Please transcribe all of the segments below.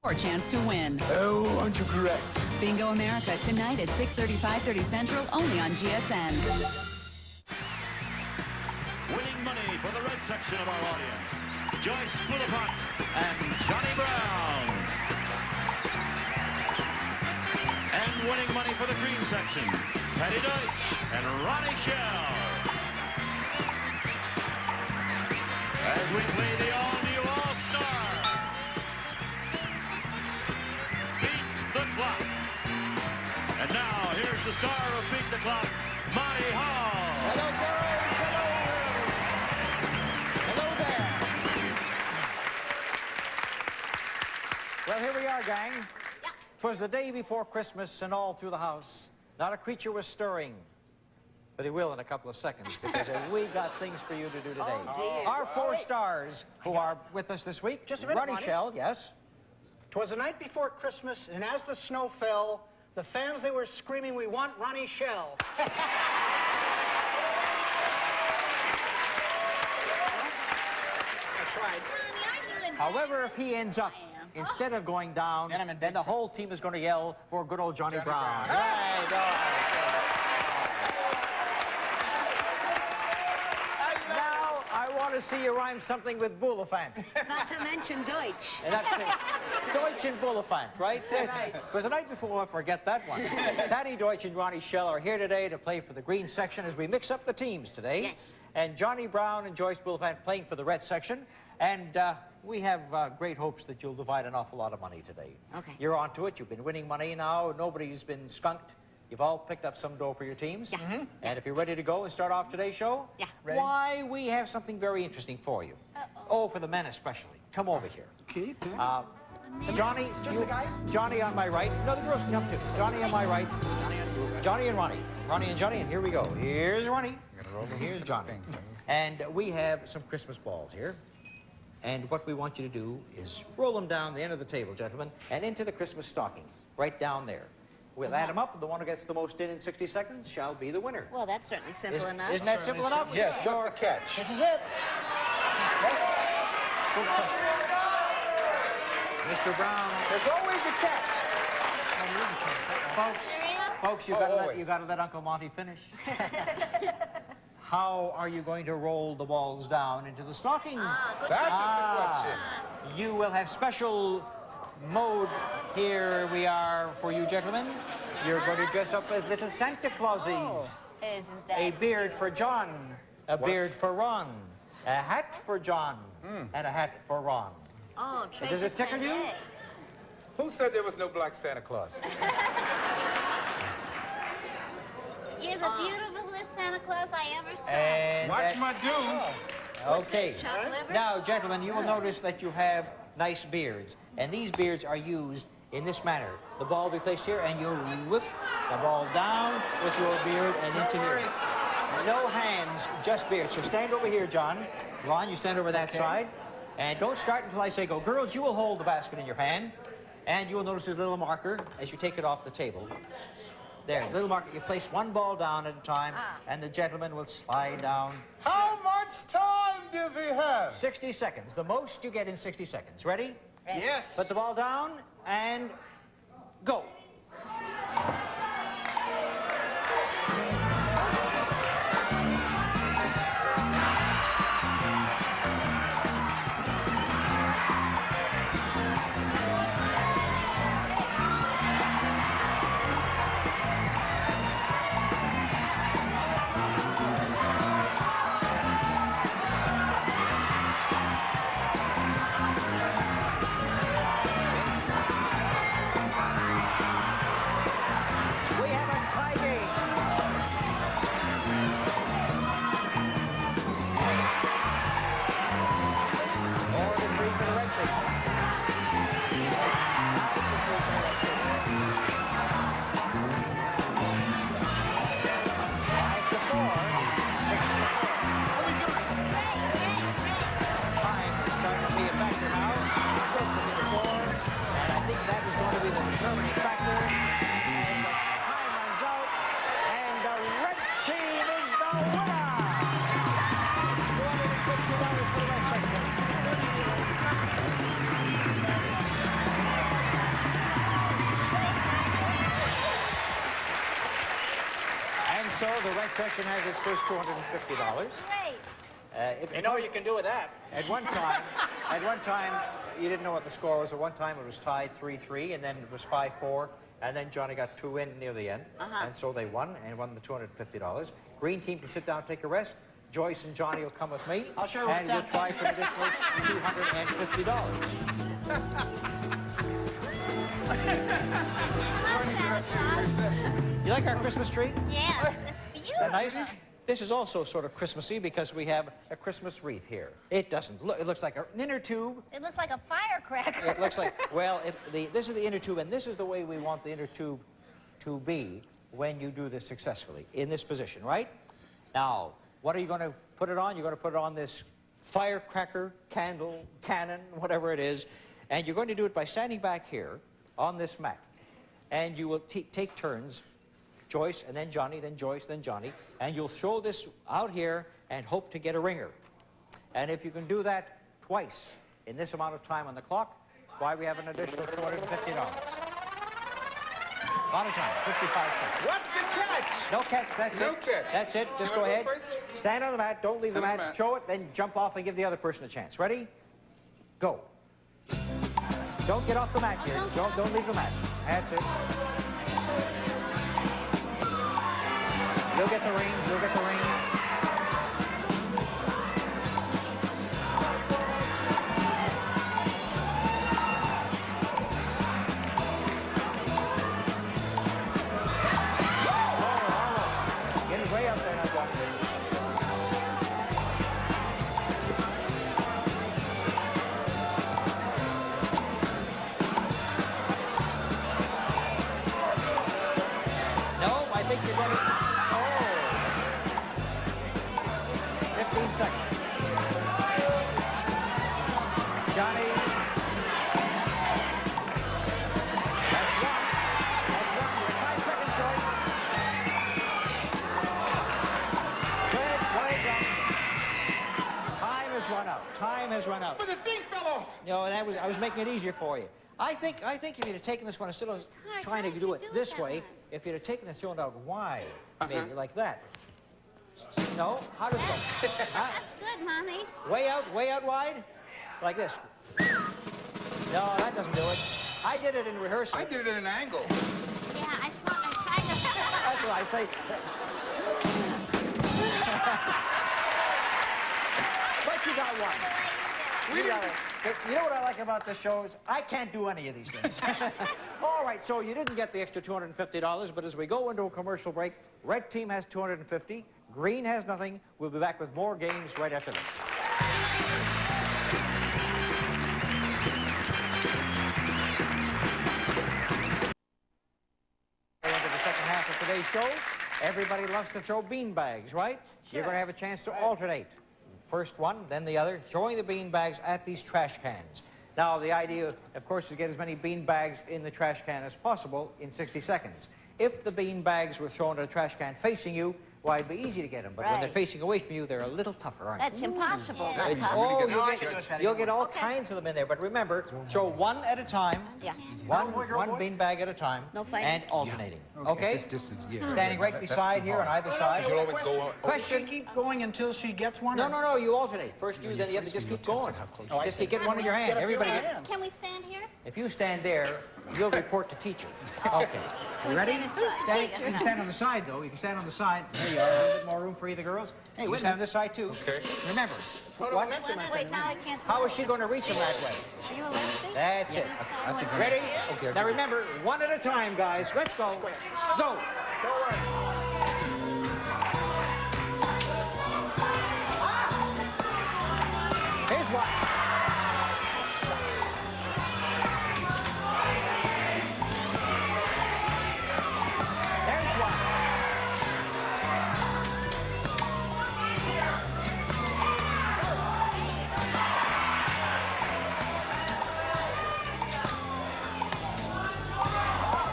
Or chance to win. Oh, aren't you correct? Bingo America tonight at 6:30, 5:30 Central, only on GSN. Winning money for the red section of our audience, Joyce Bulifant and Johnny Brown. And winning money for the green section, Patty Deutsch and Ronnie Shell. As we play the all-new All-Star. Beat the Clock. And now, here's the star of Beat the Clock, Monty Hall. Hello, girls. Hello. Hello there. Well, here we are, gang. Yeah. 'Twas the day before Christmas, and all through the house, not a creature was stirring. But he will in a couple of seconds, because we got things for you to do today. Oh, dear. Our four stars who are with us this week. Just a minute, Ronnie Monty. Shell, yes. 'Twas the night before Christmas, and as the snow fell, the fans, they were screaming, "We want Ronnie Shell." That's right. However, if he ends up, instead of going down, then the whole team is going to yell for good old Johnny Brown. Right, all right. Now, I want to see you rhyme something with Bulifant. Not to mention Deutsch. And that's it. Deutsch and Bulifant, right? Because the night before, I forget that one. Patty Deutsch and Ronnie Shell are here today to play for the green section as we mix up the teams today. Yes. And Johnny Brown and Joyce Bulifant playing for the red section. And we have great hopes that you'll divide an awful lot of money today. Okay. You're onto it. You've been winning money now. Nobody's been skunked. You've all picked up some dough for your teams. Yeah. Mm-hmm. And if you're ready to go and start off today's show, Yeah. Ready. why, we have something very interesting for you. Oh, for the men especially. Come over here. Okay. Johnny, Just the guys? Johnny on my right. No, the girls can come too. Johnny on my right. Johnny and Ronnie. Ronnie and Johnny, and here we go. Here's Ronnie. Here's Johnny. And we have some Christmas balls here. And what we want you to do is roll them down the end of the table, gentlemen, and into the Christmas stocking, right down there. We'll add them up, and the one who gets the most in 60 seconds shall be the winner. Well, that's certainly simple enough. Isn't that simple enough? Yes, Sure. what's the catch? This is it. Good question. Mr. Brown. There's always a catch. Folks, you always. gotta let Uncle Monty finish. How are you going to roll the balls down into the stocking? That's the question. You will have special mode. Here we are for you, gentlemen. You're going to dress up as little Santa Clauses. Isn't that A beard for John, a beard for Ron, a hat for John, and a hat for Ron. Oh, Does it tickle you? Who said there was no black Santa Claus? You're the beautifulest Santa Claus I ever saw. And Watch my doom. okay. this, chopped liver? Now, gentlemen, you will notice that you have nice beards, and these beards are used in this manner. The ball will be placed here, and you'll whip the ball down with your beard and into here. No hands, just beard. So stand over here, John. Ron, you stand over that side. And don't start until I say go. Girls, you will hold the basket in your hand. And you will notice this little marker as you take it off the table. There, little marker. You place one ball down at a time, and the gentleman will slide down. How much time do we have? 60 seconds. The most you get in 60 seconds. Ready? Yes. Put the ball down and go. so, the red section has its first $250. Great. You know what you can do with that. At one time, you didn't know what the score was. At one time, it was tied 3-3, and then it was 5-4, and then Johnny got 2 in near the end, and so they won, and won the $250. Green team can sit down, take a rest. Joyce and Johnny will come with me, I'll show you and what's we'll up. try for an additional $250. You like our Christmas tree? Yes, it's beautiful. That nice? This is also sort of Christmassy because we have a Christmas wreath here. It doesn't look, it looks like an inner tube. It looks like a firecracker. It looks like, well, this is the inner tube, and this is the way we want the inner tube to be when you do this successfully, in this position, right? Now, what are you going to put it on? You're going to put it on this firecracker, candle, cannon, whatever it is, and you're going to do it by standing back here on this mat. And you will take turns, Joyce, and then Johnny, then Joyce, then Johnny, and you'll throw this out here and hope to get a ringer. And if you can do that twice in this amount of time on the clock, why, we have an additional $250. Amount of time, 55 seconds. What's the catch? No catch, that's No it. catch. That's it, just You go wanna ahead. go first? Stand on the mat, don't leave the Stand on mat, the mat. show it, then jump off and give the other person a chance. Ready? Go. Don't get off the mat here. Don't leave the mat. That's it. You'll get the ring, you'll get the ring. Getting way up there now, John. No, I think you're getting... Oh. 15 seconds. Johnny. That's one. That's one. You're 5 seconds short. Good. Time has run out. Time has run out. But the thing fell off. No, I was making it easier for you. I think if you'd have taken this one instead of hard. trying How to did do you it do it this that way, once? if you'd have taken this thrown out wide, maybe like that. No? How does it go? Huh? That's good, Monty. Way out wide? Like this. No, that doesn't do it. I did it in rehearsal. I did it at an angle. Yeah, I tried to... That's what I say. But you got one. You got it. But you know what I like about this show is I can't do any of these things. All right, so you didn't get the extra $250, but as we go into a commercial break, red team has $250, green has nothing. We'll be back with more games right after this. Into the second half of today's show, everybody loves to throw bean bags, right? You're going to have a chance to alternate. First one, then the other, throwing the bean bags at these trash cans. Now, the idea, of course, is to get as many bean bags in the trash can as possible in 60 seconds. If the bean bags were thrown in a trash can facing you, why, it'd be easy to get them. But when they're Right. facing away from you, they're a little tougher, aren't they? That's impossible. It's, That's oh, get you'll all get, kinds. you'll get all kinds of them in there. But remember, throw one at a time. Yeah. One bean bag at a time. No fighting. And alternating. Okay? This distance, yeah. Standing right That's beside too here on hard. either side. You'll always go on. Question. Keep going until she gets one? No, no, no, you alternate. First you, then the other, just keep going. Just keep getting one in your hand. Everybody get... Can we stand here? If you stand there, you'll report to teacher. Okay. You ready? stand in front? Stand, Yes. you can stand on the side, though. You can stand on the side. There you are. A little bit more room for you, the girls. Hey, you can stand on this side, too. Okay. Remember. What? Wait, now I can't... How is she going to reach him that way? Are you a lefty? That's it. Ready? Okay. Now remember, one at a time, guys. Let's go. Go. Here's one. There's one.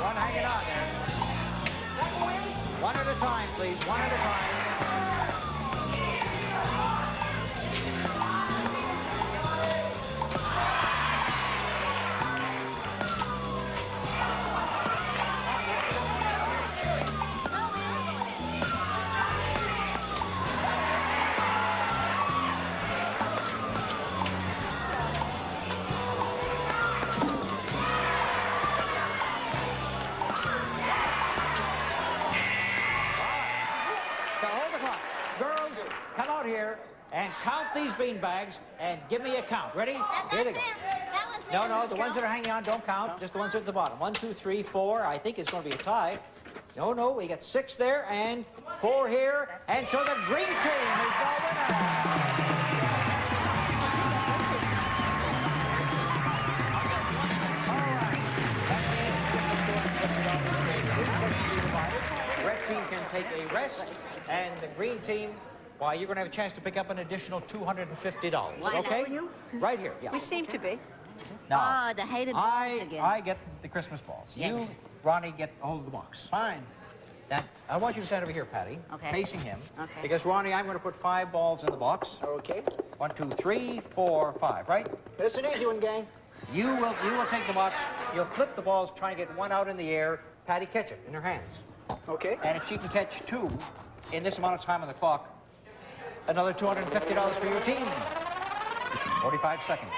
One hanging on there. One at a time, please. One at a time. these bean bags and give me a count. Ready? Here they go. That one's No, in no, this the ones that are hanging on don't count. Just the ones at the bottom. 1, 2, 3, 4. I think it's going to be a tie. No, no, we got 6 there and 4 here. And so the green team is the winner. The red team can take a rest, and the green team, why, you're going to have a chance to pick up an additional $250. Why Okay? not? Right here, yeah. We seem to be. Now, Oh, the hated balls again. I get the Christmas balls. Yes. You, Ronnie, get a hold of the box. Fine. Now, I want you to stand over here, Patty, Okay. facing him. Okay. Because, Ronnie, I'm going to put 5 balls in the box. Okay. 1, 2, 3, 4, 5, right? This is an easy one, gang. You will take the box. You'll flip the balls, try and get one out in the air. Patty, catch it in her hands. Okay. And if she can catch 2 in this amount of time on the clock, another $250 for your team. 45 seconds.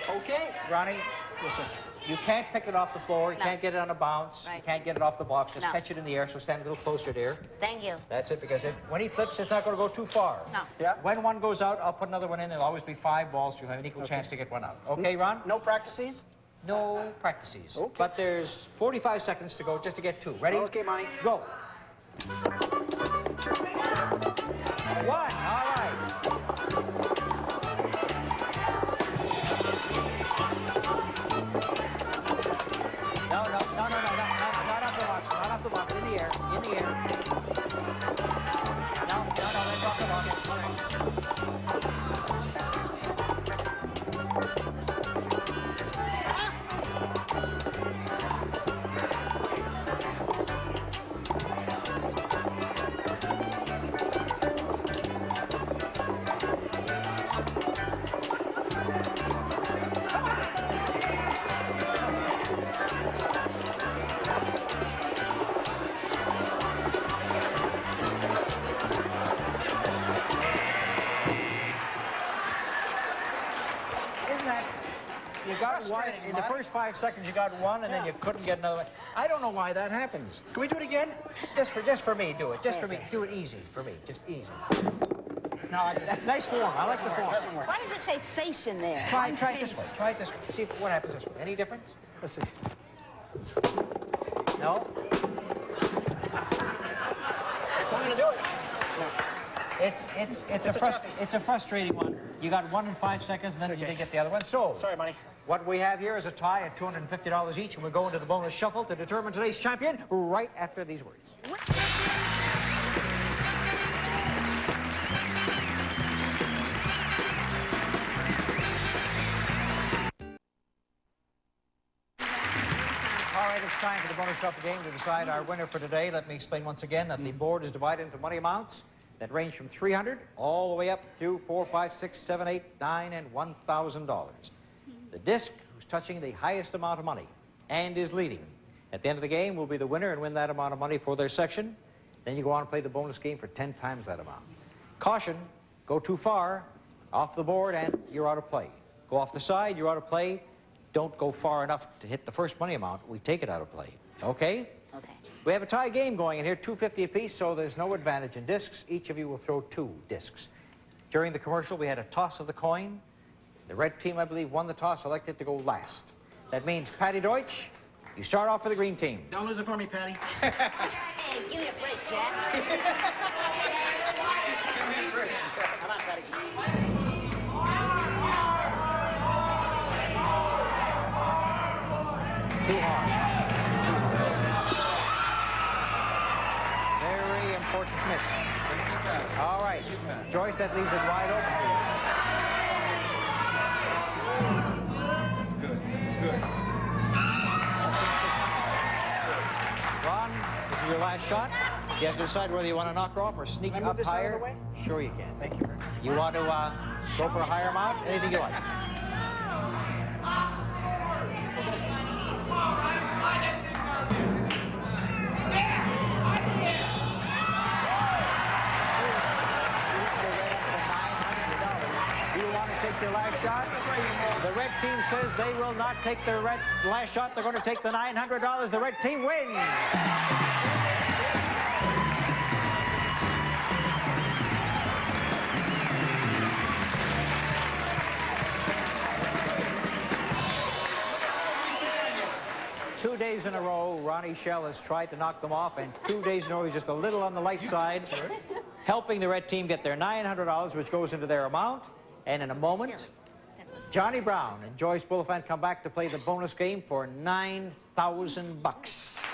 Okay. Ronnie, listen. You can't pick it off the floor. You No. can't get it on a bounce. You Right. can't get it off the box. Just No. catch it in the air, so stand a little closer, dear. Thank you. That's it, because when he flips, it's not going to go too far. No. Yeah. When one goes out, I'll put another one in. There'll always be 5 balls. You'll have an equal chance to get one out. Okay, Ron? No practices? No practices. Okay. But there's 45 seconds to go just to get 2. Ready? Okay, Monty. Go. 1. All right. No, not off the box. Not off the box. In the air. In the air. No, let's off the box. Isn't that... You got one, in the first 5 seconds you got one, and then you couldn't get another one. I don't know why that happens. Can we do it again? Just for me, do it. Just for me. Do it easy for me. Just easy. No, That's nice form. I like the form. doesn't work. Why does it say face in there? Try it this way. Try it this way. See what happens this way. Any difference? Let's see. No? I'm gonna do it. It's a frustrating one. You got 1 in 5 seconds, and then you didn't get the other one. So, Sorry, Monty. what we have here is a tie at $250 each, and we're going to the bonus shuffle to determine today's champion right after these words. All right, it's time for the bonus shuffle game to decide our winner for today. Let me explain once again that the board is divided into money amounts that range from $300 all the way up through $4, $5, $6, $7, $8, $9, and $1,000. The disc who's touching the highest amount of money and is leading at the end of the game will be the winner and win that amount of money for their section. Then you go on and play the bonus game for 10 times that amount. Caution, go too far, off the board, and you're out of play. Go off the side, you're out of play. Don't go far enough to hit the first money amount. We take it out of play. Okay? Okay. We have a tie game going in here, $2.50 apiece, so there's no advantage in discs. Each of you will throw 2 discs. During the commercial, we had a toss of the coin. The red team, I believe, won the toss, elected to go last. That means, Patty Deutsch, you start off for the green team. Don't lose it for me, Patty. Hey, give me a break, Jack. Come on, Patty. Too hard. Very important miss. All right. Joyce, that leaves it wide open for you. That's good. That's good. Ron, this is your last shot. You have to decide whether you want to knock her off or sneak Can I move up this out of higher. the way? Sure you can. Thank you. You want to go for a higher amount? Anything you like. Do you want to take your last shot? The red team says they will not take their last shot. They're going to take the $900. The red team wins. 2 days in a row, Ronnie Shell has tried to knock them off, and 2 days in a row, he's just a little on the light side, helping the red team get their $900, which goes into their amount. And in a moment, Johnny Brown and Joyce Bulifant come back to play the bonus game for $9,000.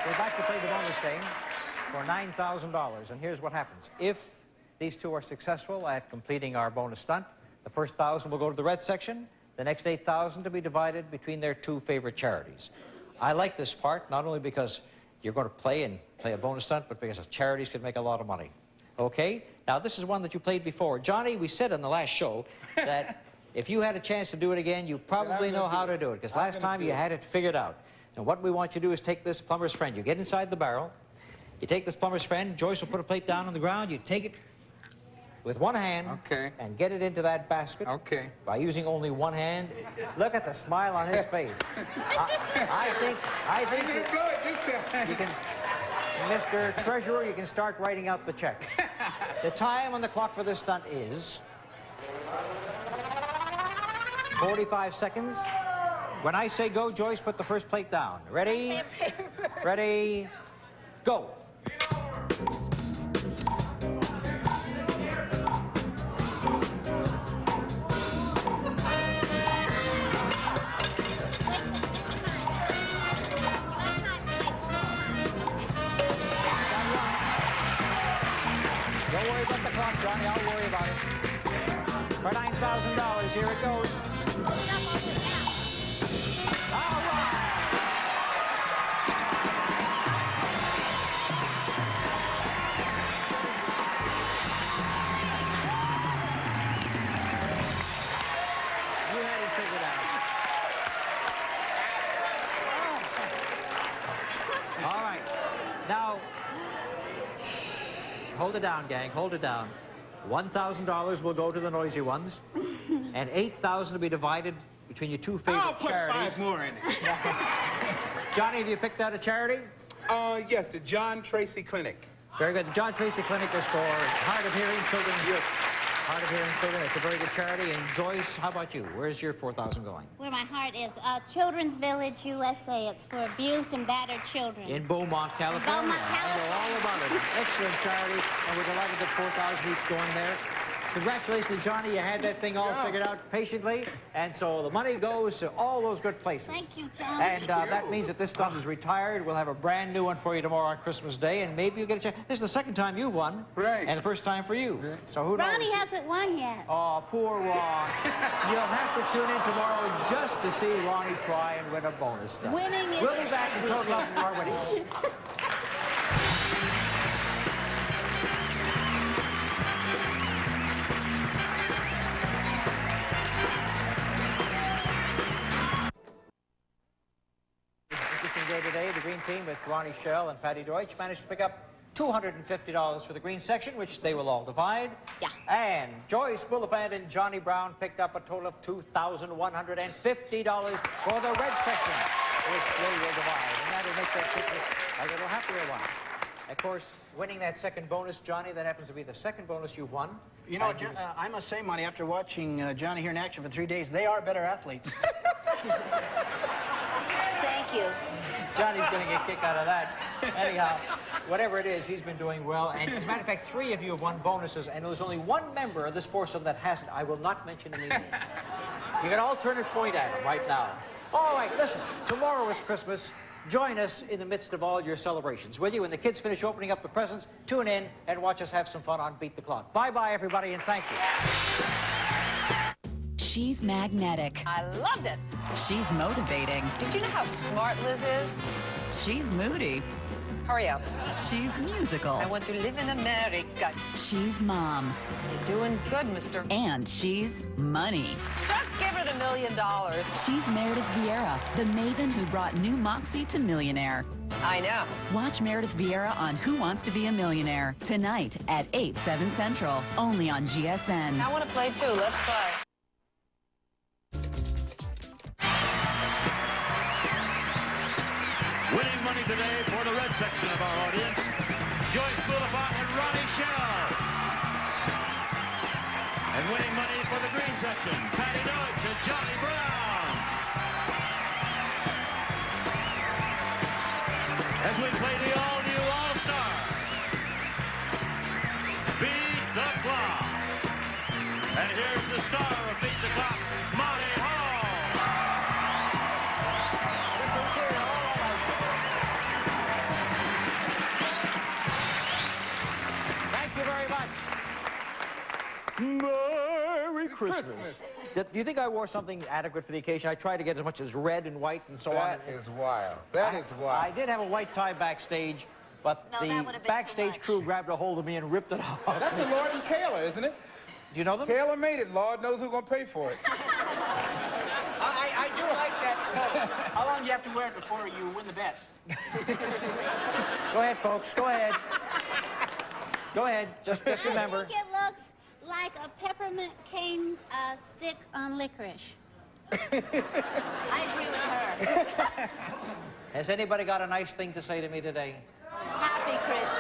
We're back to play the bonus game for $9,000, and here's what happens. If these two are successful at completing our bonus stunt, the first 1,000 will go to the red section, the next 8,000 to be divided between their two favorite charities. I like this part, not only because you're going to play a bonus stunt, but because charities can make a lot of money. Okay? Now, this is one that you played before. Johnny, we said on the last show that if you had a chance to do it again, you probably know how to do it, because last time you had it figured out. And what we want you to do is take this plumber's friend. You get inside the barrel. You take this plumber's friend. Joyce will put a plate down on the ground. You take it with one hand and get it into that basket by using only one hand. Look at the smile on his face. I think you can, Mr. Treasurer, you can start writing out the checks. The time on the clock for this stunt is 45 seconds. When I say go, Joyce, put the first plate down. Ready? Ready? Go. Don't worry about the clock, Johnny. I'll worry about it. For $9,000, here it goes. Hold it down, gang. Hold it down. $1,000 will go to the noisy ones, and $8,000 to be divided between your two favorite charities. I'll put 5 more in it. Johnny, have you picked out a charity? Yes, the John Tracy Clinic. Very good. The John Tracy Clinic is for hard of hearing children. Yes. Hard of hearing children. It's a very good charity. And Joyce, how about you? Where's your $4,000 going? Where my heart is. Children's Village, USA. It's for abused and battered children. In Beaumont, California. Beaumont, California. I know all about it. Excellent charity, and we're delighted that 4,000 each going there. Congratulations, Johnny. You had that thing all figured out patiently, and so the money goes to all those good places. Thank you, John. And that means that this stunt is retired. We'll have a brand new one for you tomorrow on Christmas Day, and maybe you'll get a chance. This is the second time you've won. Right. And the first time for you. Right. So who knows? Ronnie hasn't won yet. Oh, poor Ron. You'll have to tune in tomorrow just to see Ronnie try and win a bonus stunt. Winning is... We'll be back in total up our winnings. Today, the green team with Ronnie Shell and Patty Deutsch managed to pick up $250 for the green section, which they will all divide. Yeah. And Joyce Bulifant and Johnny Brown picked up a total of $2,150 for the red section, which they will divide. And that'll make that Christmas a little happier one. Of course, winning that second bonus, Johnny, that happens to be the second bonus you've won. You know, I must say, Monty, after watching Johnny here in action for 3 days, they are better athletes. Thank you. Johnny's going to get a kick out of that. Anyhow, whatever it is, he's been doing well. And as a matter of fact, 3 of you have won bonuses, and there's only one member of this foursome that hasn't. I will not mention any names. You can all turn and point at him right now. All right, listen, tomorrow is Christmas. Join us in the midst of all your celebrations, will you? When the kids finish opening up the presents, tune in and watch us have some fun on Beat the Clock. Bye-bye, everybody, and thank you. She's magnetic. I loved it. She's motivating. Did you know how smart Liz is? She's moody. Hurry up. She's musical. I want to live in America. She's mom. You're doing good, mister. And she's money. Just give her $1 million. She's Meredith Vieira, the maven who brought new Moxie to millionaire. I know. Watch Meredith Vieira on Who Wants to Be a Millionaire tonight at 8, 7 Central, only on GSN. I want to play too. Let's play. Winning today for the red section of our audience, Joyce Boulevard and Ronnie Shell. And winning money for the green section, Patty Dodge and Johnny Brown. As we play the all-new All-Star, Beat the Clock. And here's the star of Beat the Clock, Monty Hall. Thank you very much. Merry Christmas. Do you think I wore something adequate for the occasion? I tried to get as much as red and white and so on. That is wild. That is wild. I did have a white tie backstage, but No, that the would've been too backstage much. crew grabbed a hold of me and ripped it off. That's a Lord and Taylor, isn't it? Do you know them? Taylor made it. Lord knows who's going to pay for it. I do like that coat. How long do you have to wear it before you win the bet? Go ahead, folks. Go ahead. Go ahead. Just remember. I think it looks like a peppermint cane stick on licorice. I agree with her. Has anybody got a nice thing to say to me today? Happy Christmas.